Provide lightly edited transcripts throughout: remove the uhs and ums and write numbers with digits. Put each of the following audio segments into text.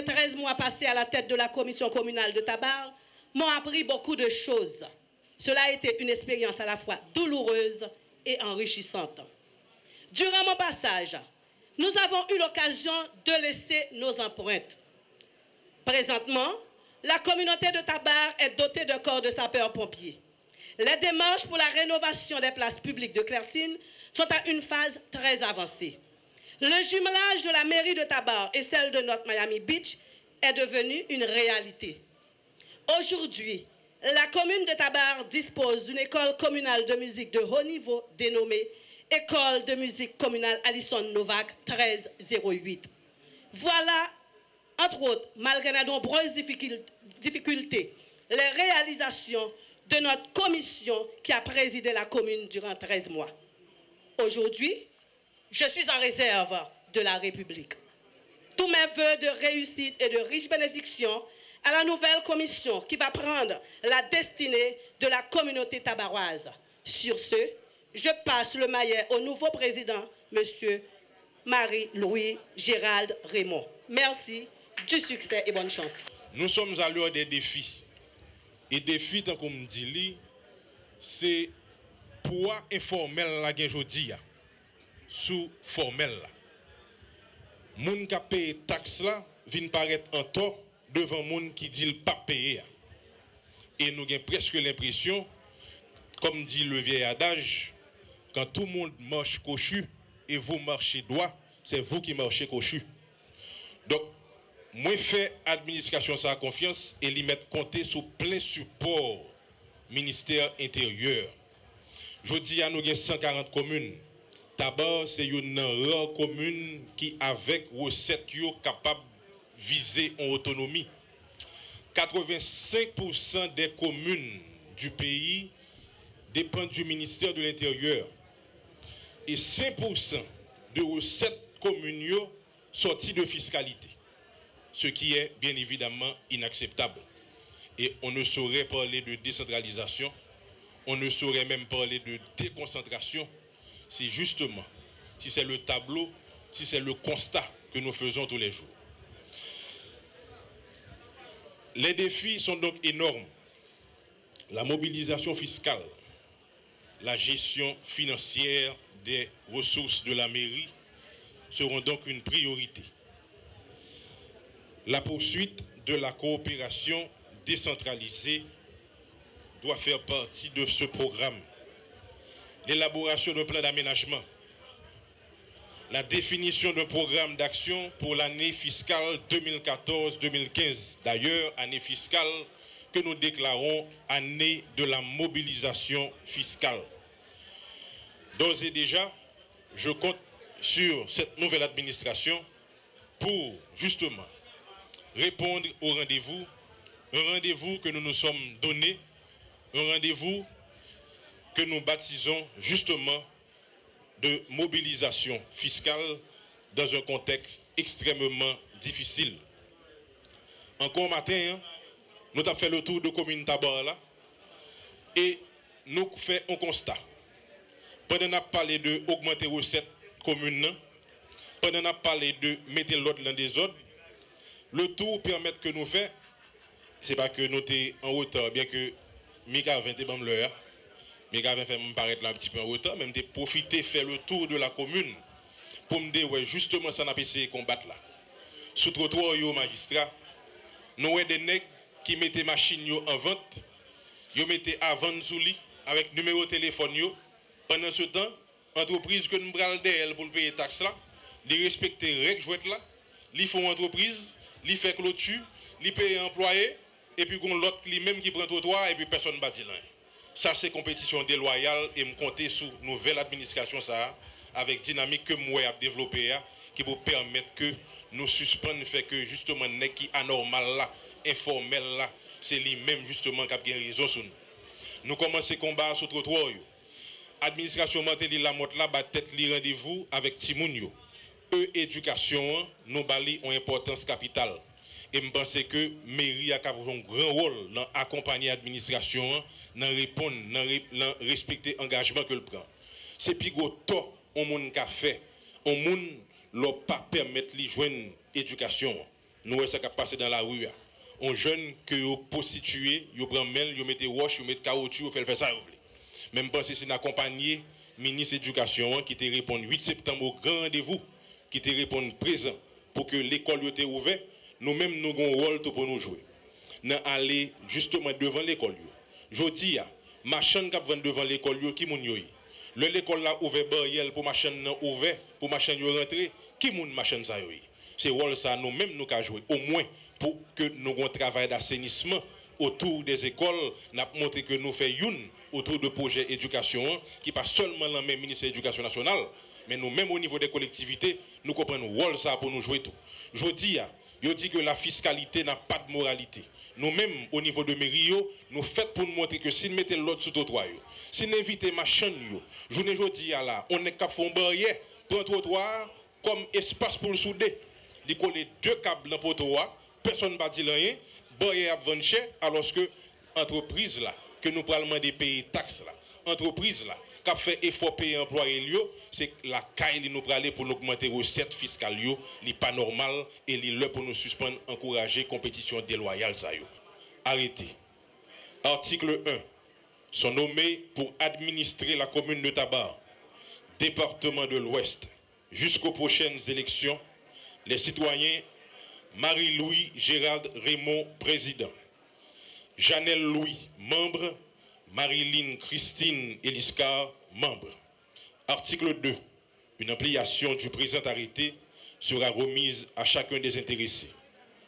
13 mois passés à la tête de la commission communale de Tabar m'ont appris beaucoup de choses. Cela a été une expérience à la fois douloureuse et enrichissante. Durant mon passage, nous avons eu l'occasion de laisser nos empreintes. Présentement, la communauté de Tabar est dotée de corps de sapeurs-pompiers. Les démarches pour la rénovation des places publiques de Clairsine sont à une phase très avancée. Le jumelage de la mairie de Tabar et celle de notre Miami Beach est devenu une réalité. Aujourd'hui, la commune de Tabar dispose d'une école communale de musique de haut niveau dénommée École de musique communale Alison Novak 1308. Voilà, entre autres, malgré les nombreuses difficultés, les réalisations de notre commission qui a présidé la commune durant 13 mois. Aujourd'hui, je suis en réserve de la République. Tous mes vœux de réussite et de riches bénédictions à la nouvelle commission qui va prendre la destinée de la communauté tabaroise. Sur ce, je passe le maillet au nouveau président, M. Marie-Louis Gérald Raymond. Merci, du succès et bonne chance. Nous sommes à l'heure des défis. Et défis, tant qu'on me dit, c'est pour informel la aujourd'hui sous formel. Moun qui paye taxe là vient paraître en tort devant moun qui dit le pas payer. Et nous avons presque l'impression, comme dit le vieil adage, quand tout le monde marche cochu et vous marchez droit, c'est vous qui marchez cochu. Donc, moi, fais administration sans confiance et lui mettre compter sur plein support ministère intérieur. Je dis à nous, il y a 140 communes. D'abord, c'est une rare commune qui, avec recettes, est capable de viser en autonomie. 85% des communes du pays dépendent du ministère de l'Intérieur. Et 5% de recettes communales sorties de fiscalité. Ce qui est bien évidemment inacceptable. Et on ne saurait parler de décentralisation, on ne saurait même parler de déconcentration, si justement, si c'est le tableau, si c'est le constat que nous faisons tous les jours. Les défis sont donc énormes. La mobilisation fiscale, la gestion financière des ressources de la mairie seront donc une priorité. La poursuite de la coopération décentralisée doit faire partie de ce programme. L'élaboration d'un plan d'aménagement, la définition d'un programme d'action pour l'année fiscale 2014-2015. D'ailleurs, année fiscale que nous déclarons année de la mobilisation fiscale. D'ores et déjà, je compte sur cette nouvelle administration pour justement répondre au rendez-vous, un rendez-vous que nous nous sommes donné, un rendez-vous que nous baptisons justement de mobilisation fiscale dans un contexte extrêmement difficile. Encore matin, nous avons fait le tour de la commune Tabar là et nous faisons un constat. Pendant qu'on a parlé d'augmenter les recettes communes, pendant qu'on a parlé de mettre l'ordre dans des ordres, le tour permet que nous faisons, ce n'est pas que nous sommes en retard, bien que Mika 20 est bon l'heure. Mika 20 fait me paraître là un petit peu en retard, même de profiter, faire le tour de la commune pour me dire, ouais, justement, ça n'a pas essayé de combattre là. Sous trottoir, yo magistrat, nous avons des nègres qui mettaient machine en vente, ils mettaient à vendre sous lit avec numéro de téléphone. Yo. Pendant ce temps, entreprise que nous bral d'elle pour payer taxe là, ils respectent les règles jouettes là, ils font entreprise, ils font clôture, ils payent employés, et puis l'autre lui-même qui prend trottoir et puis personne ne bat rien. Ça c'est compétition déloyale et me compter sur nouvelle administration ça avec dynamique que moi a développé qui vous permettre que nous suspendre le fait que justement nèg qui anormal là, informel là, c'est lui-même justement qui a bien raison sur nous. Nous commençons combat sur trottoir yo. Administration Mantéli la motte là bat tête li rendez-vous avec Timoun yo. Éducation nous bali ont importance capitale. Et je pense que la mairie a un grand rôle dans accompagner l'administration, dans répondre, dans respecter l'engagement que le prend. C'est plus gros tort au monde qu'a fait, au monde ne pas permettre de joindre l'éducation. nous voyons ça qui passe dans la rue. On jeune que vous prostituez, vous prenez mail, vous mettez roche, vous mettez caoutchouc, vous faites ça. Même pensez c'est accompagné ministre de l'Éducation qui te répond 8 septembre au grand rendez-vous, qui te répond présent pour que l'école soit ouverte. Nous-mêmes, nous avons un rôle pour nous jouer. Nous allons justement devant l'école. Je dis, ma chaîne qui vient devant l'école, qui moun yoy? L'école a ouvert barrière pour ma chaîne ouvert, pour ma chaîne rentrer, qui moun ma chaîne ça yoy? C'est rôle ça nous-mêmes nous avons joué. Au moins pour que nous avons un travail d'assainissement autour des écoles, nous avons montré que nous faisons autour de projets d'éducation qui pas seulement dans le même ministère de l'Éducation nationale, mais nous-mêmes au niveau des collectivités, nous comprenons rôle ça pour nous jouer tout. Je dis que la fiscalité n'a pas de moralité. Nous-mêmes, au niveau de mairie, nous faisons pour nous montrer que si nous mettons l'autre sous le trottoir, si nous évitons ma chaîne, je ne dis là, on est capable de faire une barrière pour un trottoir comme espace pour le souder. Il colle 2 câbles dans le trottoir, personne ne va dire rien, barrière à vendre cher, alors que l'entreprise là, que nous parlons des pays taxes là, entreprise là, qui a fait effort payer employés, c'est la caille nous aller pour augmenter les recettes fiscales, n'est pas normal et l'île pour nous suspendre, encourager compétition déloyale. Arrêtez. Article 1. Sont nommés pour administrer la commune de Tabar, département de l'Ouest, jusqu'aux prochaines élections, les citoyens Marie-Louis Gérald Raymond, président. Janelle Louis, membre. Marilyn Christine Eliscar, membre. Article 2. Une ampliation du présent arrêté sera remise à chacun des intéressés.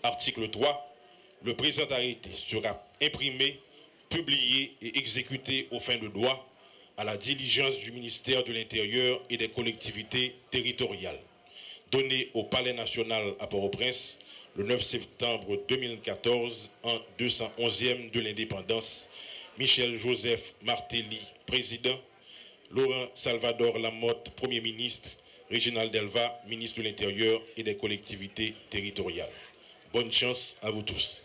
Article 3. Le présent arrêté sera imprimé, publié et exécuté aux fins de droit à la diligence du ministère de l'Intérieur et des collectivités territoriales. Donné au Palais national à Port-au-Prince le 9 septembre 2014 en 211e de l'indépendance. Michel Joseph Martelly, président. Laurent Salvador Lamotte, Premier ministre. Réginald Delva, ministre de l'Intérieur et des collectivités territoriales. Bonne chance à vous tous.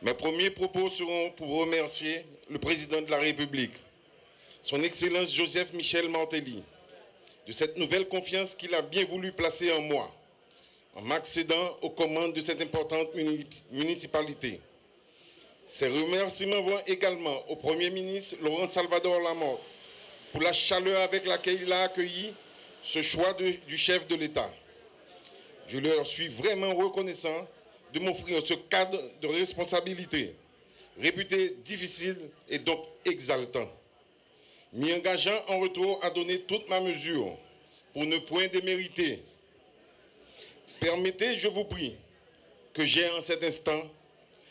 Mes premiers propos seront pour remercier le président de la République, son Excellence Joseph Michel Martelly, de cette nouvelle confiance qu'il a bien voulu placer en moi, en m'accédant aux commandes de cette importante municipalité. Ces remerciements vont également au Premier ministre Laurent Salvador Lamotte pour la chaleur avec laquelle il a accueilli ce choix du chef de l'État. Je leur suis vraiment reconnaissant de m'offrir ce cadre de responsabilité, réputé difficile et donc exaltant, m'y engageant en retour à donner toute ma mesure pour ne point démériter. Permettez, je vous prie, que j'ai en cet instant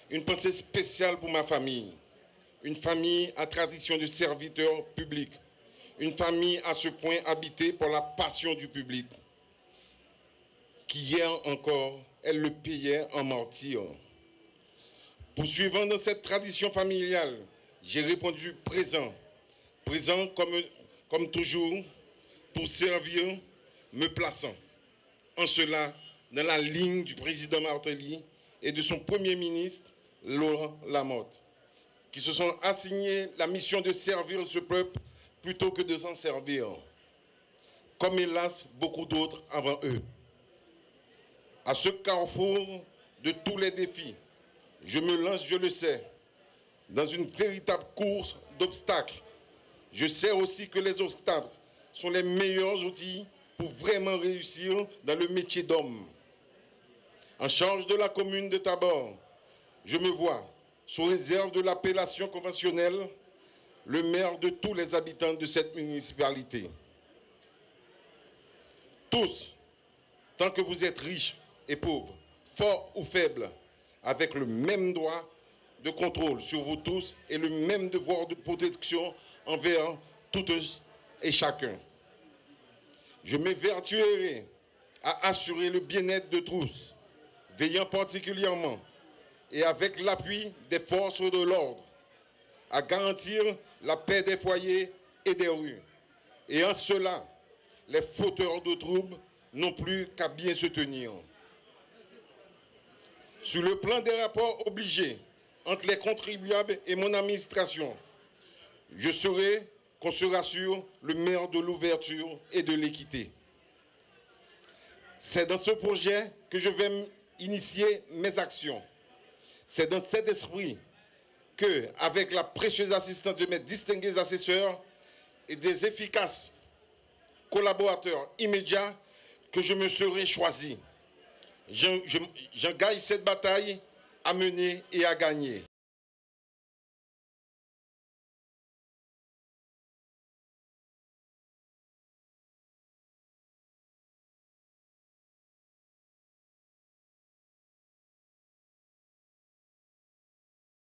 une pensée spéciale pour ma famille, une famille à tradition de serviteur public, une famille à ce point habitée par la passion du public, qui hier encore, elle le payait en martyr. Poursuivant dans cette tradition familiale, j'ai répondu présent, présent comme toujours, pour servir, me plaçant. En cela, dans la ligne du président Martelly et de son Premier ministre, Laurent Lamotte, qui se sont assignés la mission de servir ce peuple plutôt que de s'en servir, comme hélas beaucoup d'autres avant eux. À ce carrefour de tous les défis, je me lance, je le sais, dans une véritable course d'obstacles. Je sais aussi que les obstacles sont les meilleurs outils pour vraiment réussir dans le métier d'homme. En charge de la commune de Tabar, je me vois, sous réserve de l'appellation conventionnelle, le maire de tous les habitants de cette municipalité. Tous, tant que vous êtes riches et pauvres, forts ou faibles, avec le même droit de contrôle sur vous tous et le même devoir de protection envers tous et chacun. Je m'évertuerai à assurer le bien-être de tous, veillant particulièrement et avec l'appui des forces de l'ordre, à garantir la paix des foyers et des rues. Et en cela, les fauteurs de troubles n'ont plus qu'à bien se tenir. Sur le plan des rapports obligés entre les contribuables et mon administration. Je serai, qu'on se rassure, le maire de l'ouverture et de l'équité. C'est dans ce projet que je vais initier mes actions. C'est dans cet esprit que, avec la précieuse assistance de mes distingués assesseurs et des efficaces collaborateurs immédiats, que je me serai choisi. J'engage cette bataille à mener et à gagner.